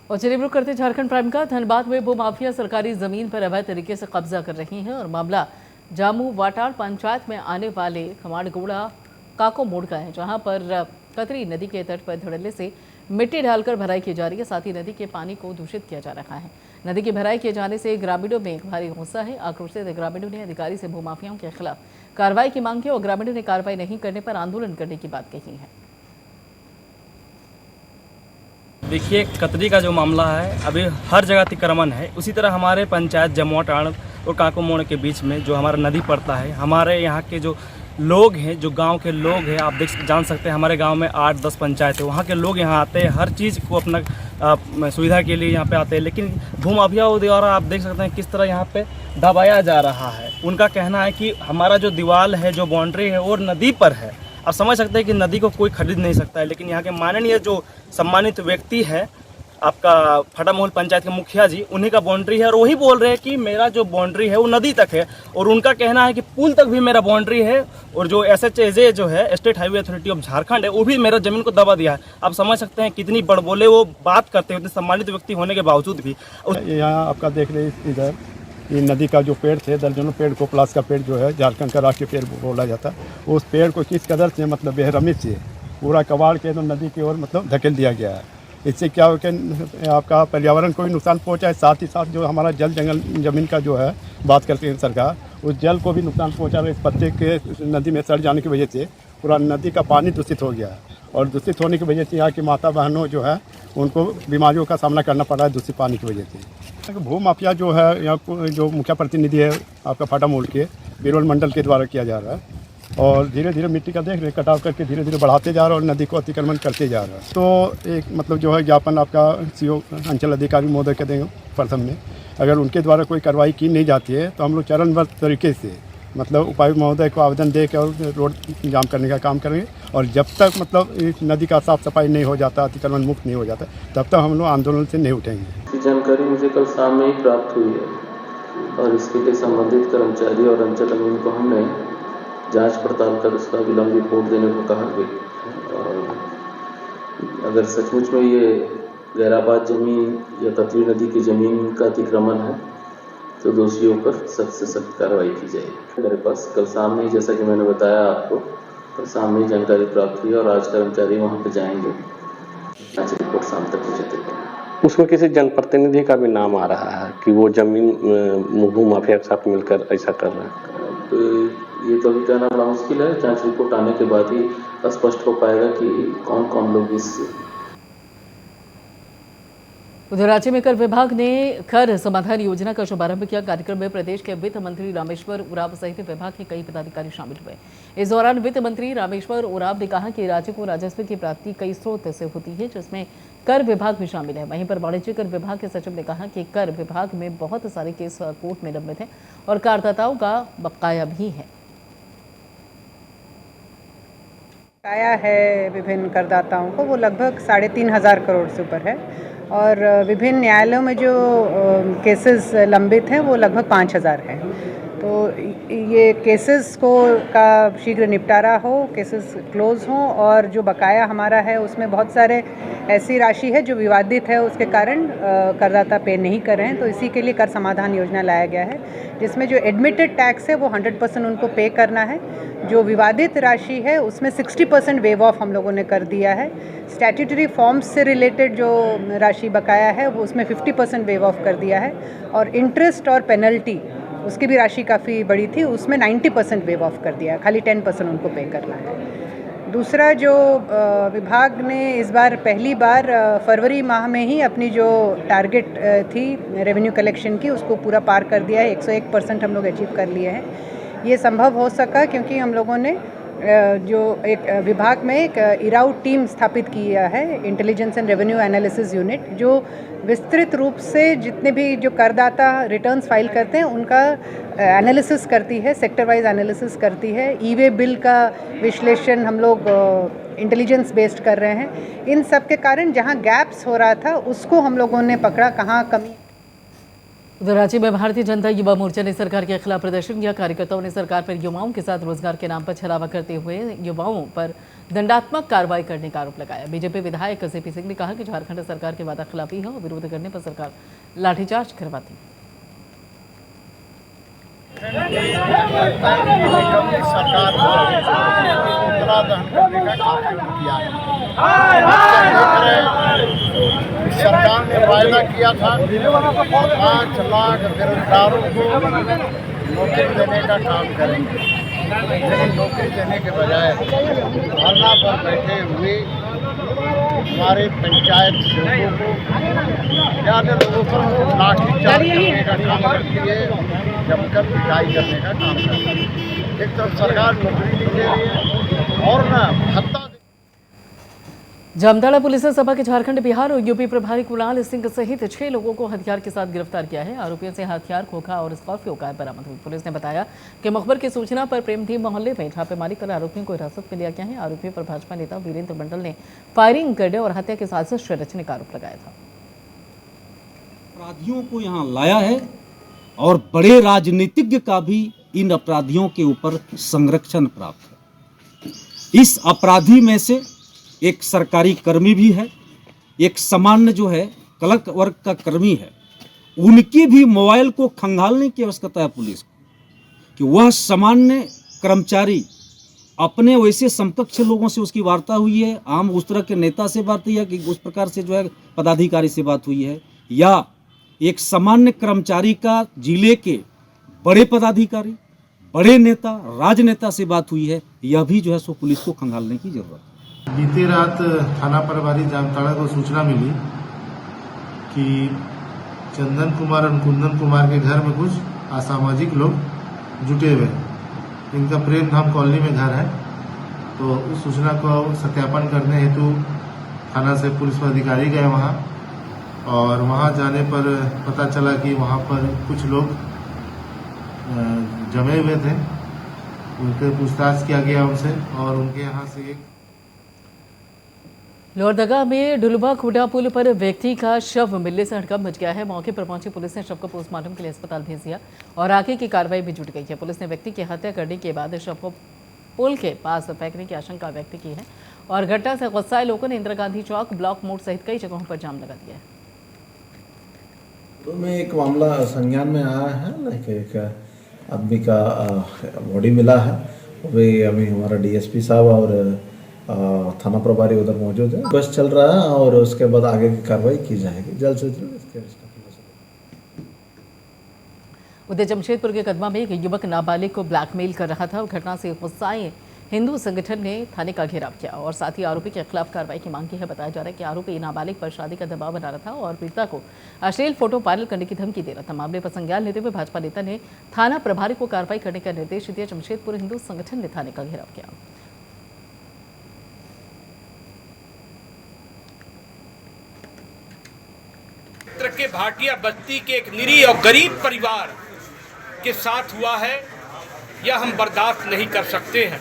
और चलिए रुक करते झारखंड प्राइम का। धनबाद में भूमाफिया सरकारी जमीन पर अवैध तरीके से कब्जा कर रही हैं और मामला जामू वाटाड़ पंचायत में आने वाले खमाड़गोड़ा काको मोड़ का है, जहां पर कतरी नदी के तट पर धड़ल्ले से मिट्टी डालकर भराई की जा रही है। साथ ही नदी के पानी को दूषित किया जा रहा है। नदी की भराई किए जाने से ग्रामीणों में भारी गुस्सा है। आक्रोशित ग्रामीणों ने अधिकारी से भूमाफियाओं के खिलाफ कार्रवाई की मांग की और ग्रामीणों ने कार्रवाई नहीं करने पर आंदोलन करने की बात कही है। देखिए, कतरी का जो मामला है अभी हर जगह अतिक्रमण है। उसी तरह हमारे पंचायत जमुआटाड़ और काको मोड़ के बीच में जो हमारा नदी पड़ता है, हमारे यहाँ के जो लोग हैं, जो गांव के लोग हैं, आप जान सकते हैं हमारे गांव में 8-10 पंचायत है। वहाँ के लोग यहाँ आते हैं, हर चीज़ को अपना सुविधा के लिए यहाँ पे आते हैं। लेकिन भूमाफियाओं द्वारा आप देख सकते हैं किस तरह यहाँ पे दबाया जा रहा है। उनका कहना है कि हमारा जो दीवार है, जो बाउंड्री है, वो नदी पर है। आप समझ सकते हैं कि नदी को कोई खरीद नहीं सकता है। लेकिन यहाँ के माननीय जो सम्मानित व्यक्ति है, आपका फटामोहल पंचायत के मुखिया जी, उन्हीं का बाउंड्री है और वही बोल रहे हैं कि मेरा जो बाउंड्री है वो नदी तक है। और उनका कहना है कि पुल तक भी मेरा बाउंड्री है। और जो SHA जो है, state highway authority of Jharkhand है, वो भी मेरा जमीन को दबा दिया है। आप समझ सकते हैं कितनी बड़बोले वो बात करते हैं, सम्मानित व्यक्ति होने के बावजूद भी। यहाँ आपका देख रहे इधर ये नदी का जो पेड़ थे, दर्जनों पेड़ को प्लास का पेड़ जो है झारखंड का राष्ट्रीय पेड़ बोला जाता है, उस पेड़ को किस कदर से मतलब बेरहमी से पूरा कबाड़ के तो नदी की ओर मतलब धकेल दिया गया है। इससे क्या हो कि आपका पर्यावरण को भी नुकसान पहुंचा है, साथ ही साथ जो हमारा जल जंगल ज़मीन का जो है बात करती है सरकार, उस जल को भी नुकसान पहुंचा रहा है। इस पत्ते के नदी में सड़ जाने की वजह से पूरा नदी का पानी दूषित हो गया है और दूषित होने की वजह से यहाँ की माता बहनों जो है उनको बीमारियों का सामना करना पड़ रहा है दूषित पानी की वजह से। भूमाफिया जो है यहाँ जो मुख्य प्रतिनिधि है आपका फाटामोल के बीरबल मंडल के द्वारा किया जा रहा है और धीरे धीरे मिट्टी का देख रहे कटाव करके धीरे धीरे बढ़ाते जा रहा है और नदी को अतिक्रमण करते जा रहा है। तो एक मतलब जो है ज्ञापन आपका CO अंचल अधिकारी महोदय के देंगे प्रथम में, अगर उनके द्वारा कोई कार्रवाई की नहीं जाती है तो हम लोग चरणबद्ध तरीके से मतलब उपायुक्त महोदय को आवेदन दे के और रोड जाम करने का काम करेंगे। और जब तक मतलब इस नदी का साफ सफाई नहीं हो जाता, अतिक्रमण मुक्त नहीं हो जाता, तब तक हम लोग आंदोलन से नहीं उठेंगे। जानकारी मुझे कल शाम में ही प्राप्त हुई है और इसके लिए संबंधित कर्मचारी और अंचल अमीन को हमने जांच पड़ताल कर उसका विलंब रिपोर्ट देने को कहा गया। और अगर सचमुच में ये गैराबाद जमीन या कतरी नदी की जमीन का अतिक्रमण है तो दोषियों पर सख्त से सख्त कार्रवाई की जाएगी। मेरे पास कल शाम में, जैसा कि मैंने बताया आपको, कल शाम में जानकारी प्राप्त हुई और आज कर्मचारी वहाँ पर जाएंगे। जांच रिपोर्ट शाम तक मुझे देंगे। उसमें किसी जनप्रतिनिधि का भी नाम आ रहा है कि वो जमीन भूमाफिया के साथ मिलकर ऐसा कर रहे हैं। तो ये तो अभी कहना बड़ा मुश्किल है। जांच रिपोर्ट आने के बाद ही स्पष्ट हो पाएगा कि कौन कौन लोग इस। उधर राज्य में कर विभाग ने कर समाधान योजना का शुभारंभ किया। कार्यक्रम में प्रदेश के वित्त मंत्री रामेश्वर उरांव सहित विभाग के कई पदाधिकारी शामिल हुए। इस दौरान वित्त मंत्री रामेश्वर उरांव ने कहा कि राज्य को राजस्व की प्राप्ति कई स्रोत से होती है, जिसमें कर विभाग भी शामिल है। वहीं पर वाणिज्य कर विभाग के सचिव ने कहा कि कर विभाग में बहुत सारे केस कोर्ट में लंबित हैं और करदाताओं का बकाया भी है। बकाया है विभिन्न करदाताओं को, वो लगभग 3,500 करोड़ से ऊपर है और विभिन्न न्यायालयों में जो केसेस लंबित हैं वो लगभग 5,000 हैं। तो ये केसेस का शीघ्र निपटारा हो, केसेस क्लोज हों और जो बकाया हमारा है उसमें बहुत सारे ऐसी राशि है जो विवादित है, उसके कारण करदाता पे नहीं कर रहे हैं। तो इसी के लिए कर समाधान योजना लाया गया है, जिसमें जो एडमिटेड टैक्स है वो 100% उनको पे करना है। जो विवादित राशि है उसमें 60% वेव ऑफ हम लोगों ने कर दिया है। स्टैट्यूटरी फॉर्म्स से रिलेटेड जो राशि बकाया है वो उसमें 50% वेव ऑफ कर दिया है और इंटरेस्ट और पेनल्टी उसकी भी राशि काफ़ी बड़ी थी, उसमें 90% वेव ऑफ कर दिया है, खाली 10% उनको पे करना है। दूसरा जो विभाग ने इस बार पहली बार फरवरी माह में ही अपनी जो टारगेट थी रेवेन्यू कलेक्शन की उसको पूरा पार कर दिया है। 101% हम लोग अचीव कर लिए हैं। ये संभव हो सका क्योंकि हम लोगों ने जो एक विभाग में एक इराउ टीम स्थापित किया है, intelligence and revenue analysis unit, जो विस्तृत रूप से जितने भी जो करदाता रिटर्न्स फाइल करते हैं उनका एनालिसिस करती है, सेक्टर वाइज एनालिसिस करती है। ई-वे बिल का विश्लेषण हम लोग इंटेलिजेंस बेस्ड कर रहे हैं। इन सब के कारण जहां गैप्स हो रहा था उसको हम लोगों ने पकड़ा, कहाँ कमी। उधर राज्य में भारतीय जनता युवा मोर्चा ने सरकार के खिलाफ प्रदर्शन किया। कार्यकर्ताओं ने सरकार पर युवाओं के साथ रोजगार के नाम पर छलावा करते हुए युवाओं पर दंडात्मक कार्रवाई करने का आरोप लगाया। बीजेपी विधायक जेपी सिंह ने कहा कि झारखंड सरकार के वादा खिलाफी है और विरोध करने पर सरकार लाठीचार्ज करवाती है। सरकार ने वायदा किया था 5 लाख बेरोजगारों को नौकरी देने का काम करेंगे, लेकिन नौकरी देने के बजाय धरना पर बैठे हुए हमारे पंचायत सेवकों को ज़्यादा लोगों पर लाठीचार्ज करने का काम करती है, जमकर पिटाई करने का काम करती है। एक तरफ सरकार नौकरी नहीं दे रही है और न भत्ता। जामताड़ा पुलिस ने सपा के झारखंड, बिहार और यूपी प्रभारी कुणाल सिंह सहित 6 लोगों को हथियार के साथ गिरफ्तार किया है। आरोपियों से हथियार, खोखा और स्कॉर्पियो कार बरामद हुई। पुलिस ने बताया कि मुखबर की सूचना पर प्रेमधी मोहल्ले में छापेमारी कर आरोपियों को हिरासत में लिया गया है। आरोपियों पर भाजपा नेता वीरेंद्र मंडल ने फायरिंग करने और हत्या के साजिश रचने का आरोप लगाया था। अपराधियों को यहाँ लाया है और बड़े राजनीतिज्ञ का भी इन अपराधियों के ऊपर संरक्षण प्राप्त है। इस अपराधी में से एक सरकारी कर्मी भी है, एक सामान्य जो है क्लर्क वर्ग का कर्मी है। उनकी भी मोबाइल को खंगालने की आवश्यकता है पुलिस को कि वह सामान्य कर्मचारी अपने वैसे समकक्ष लोगों से उसकी वार्ता हुई है, आम उस तरह के नेता से बात हुई है कि उस प्रकार से जो है पदाधिकारी से बात हुई है, या एक सामान्य कर्मचारी का जिले के बड़े पदाधिकारी, बड़े नेता, राजनेता से बात हुई है, यह भी जो है सो पुलिस को खंगालने की जरूरत है। बीती रात थाना प्रभारी जामताड़ा को सूचना मिली कि चंदन कुमार और कुंदन कुमार के घर में कुछ असामाजिक लोग जुटे हुए हैं। इनका प्रेम धाम कॉलोनी में घर है। तो उस सूचना को सत्यापन करने हेतु थाना से पुलिस अधिकारी गए वहां, और वहां जाने पर पता चला कि वहां पर कुछ लोग जमे हुए थे। उनके पूछताछ किया गया उनसे, और उनके यहाँ से एक लोहरदगा में ढुलवा खुटा पुल पर व्यक्ति का शव मिलने से हड़कंप मच गया है। मौके पर पहुंची पुलिस ने शव को पोस्टमार्टम के लिए अस्पताल भेज दिया और आगे की कार्रवाई भी जुट गई है। पुलिस ने व्यक्ति की हत्या करने के बाद शव को पुल के पास फेंकने की आशंका व्यक्त की है और घटना से गुस्साए लोगों ने इंदिरा गांधी चौक, ब्लॉक मोड़ सहित कई जगहों पर जाम लगा दिया है। तो में एक मामला संज्ञान में आया है कि एक आदमी का बॉडी मिला है। वही अभी हमारा डीएसपी साहब और थाना प्रभारी उधर मौजूद है। बस चल रहा है और उसके बाद आगे की कार्रवाई की जाएगी जल्द से जल्द। इसके उधर जमशेदपुर के कदमा में एक युवक नाबालिग को ब्लैकमेल कर रहा था और घटना से गुस्साए हिंदू संगठन ने थाने का घेराव किया और साथ ही आरोपी के खिलाफ कार्रवाई की मांग की है। बताया जा रहा है कि आरोपी नाबालिग पर शादी का दबाव बना रहा था और पीड़िता को अश्लील फोटो वायरल करने की धमकी दे रहा था। मामले पर संज्ञान लेते हुए भाजपा नेता ने थाना प्रभारी को कार्रवाई करने का निर्देश दिया। जमशेदपुर हिंदू संगठन ने थाने का घेराव किया। के भाटिया बस्ती के एक निरीह और गरीब परिवार के साथ हुआ है, यह हम बर्दाश्त नहीं कर सकते हैं।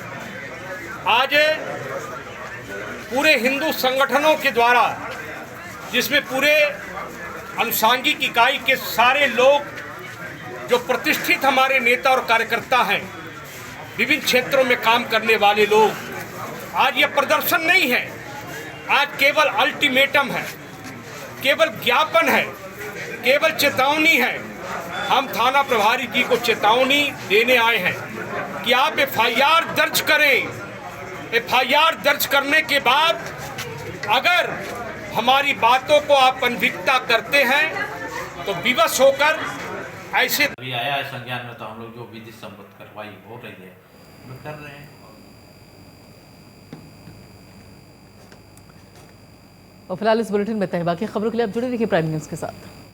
आज पूरे हिंदू संगठनों के द्वारा, जिसमें पूरे अनुसांगिक इकाई के सारे लोग जो प्रतिष्ठित हमारे नेता और कार्यकर्ता हैं, विभिन्न क्षेत्रों में काम करने वाले लोग, आज यह प्रदर्शन नहीं है, आज केवल अल्टीमेटम है, केवल ज्ञापन है, केवल चेतावनी है। हम थाना प्रभारी जी को चेतावनी देने आए हैं कि आप एफआईआर दर्ज करें। एफआईआर दर्ज करने के बाद अगर हमारी बातों को आप अनभिज्ञता करते हैं तो विवश होकर ऐसे अभी आया है संज्ञान में, तो हम लोग जो विधि सम्मत कार्रवाई हो रही है वो कर रहे हैं। और फिलहाल इस बुलेटिन में तहबा की खबरों के लिए आप जुड़े रहिए प्राइम न्यूज़ के साथ।